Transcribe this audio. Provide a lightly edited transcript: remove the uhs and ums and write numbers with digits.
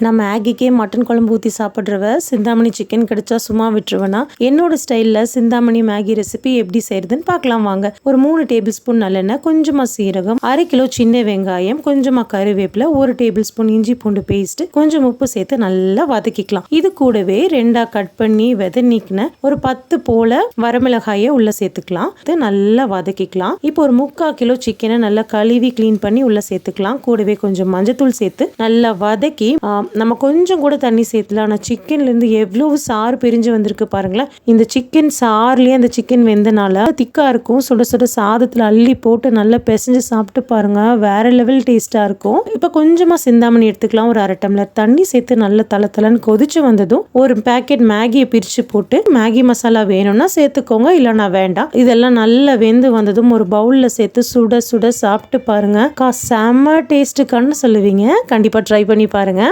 நான் மேகிக்கே மட்டன் குழம்பு ஊற்றி சாப்பிட்றவ சிந்தாமணி சிக்கன் கிடைச்சா சும்மா விட்டுருவேனா? என்னோட ஸ்டைலில் சிந்தாமணி மேகி ரெசிபி எப்படி செய்யறதுன்னு பார்க்கலாம் வாங்க. ஒரு 3 டேபிள் ஸ்பூன் நல்லெண்ணெய், கொஞ்சமாக சீரகம், 1/2 கிலோ சின்ன வெங்காயம், கொஞ்சமாக கருவேப்பிலை, 1 டேபிள் ஸ்பூன் இஞ்சி பூண்டு பேஸ்ட், கொஞ்சம் உப்பு சேர்த்து நல்லா வதக்கிக்கலாம். இது கூடவே 2ஆ கட் பண்ணி நீக்கின ஒரு 10 போல வரமிளகாயை உள்ள சேர்த்துக்கலாம். நல்லா வதக்கிக்கலாம். இப்போ ஒரு 3/4 கிலோ சிக்கனை நல்லா கழுவி கிளீன் பண்ணி உள்ள சேர்த்துக்கலாம். கூடவே கொஞ்சம் மஞ்சத்தூள் சேர்த்து நல்லா வதக்கி நம்ம கொஞ்சம் கூட தண்ணி சேர்த்துல. ஆனால் சிக்கன்ல இருந்து எவ்வளவு சாறு பிரிஞ்சு வந்திருக்கு பாருங்களேன். இந்த சிக்கன் சாறுலயே அந்த சிக்கன் வெந்தனால திக்கா இருக்கும். சுட சுட சாதத்துல அள்ளி போட்டு நல்லா பிசைஞ்சு சாப்பிட்டு பாருங்க, வேற லெவல் டேஸ்டா இருக்கும். இப்ப கொஞ்சமா சிந்தாமணி எடுத்துக்கலாம். ஒரு 1/2 டம்ளர் தண்ணி சேர்த்து நல்லா தளன்னு கொதிச்சு வந்ததும் ஒரு பேக்கெட் மேகியை பிரிச்சு போட்டு மேகி மசாலா வேணும்னா சேர்த்துக்கோங்க, இல்லைன்னா வேண்டாம். இதெல்லாம் நல்லா வெந்து வந்ததும் ஒரு பவுல்ல சேர்த்து சுட சுட சாப்பிட்டு பாருங்க. செம்ம டேஸ்ட்டுக்கான்னு சொல்லுவீங்க. கண்டிப்பா ட்ரை பண்ணி பாருங்க.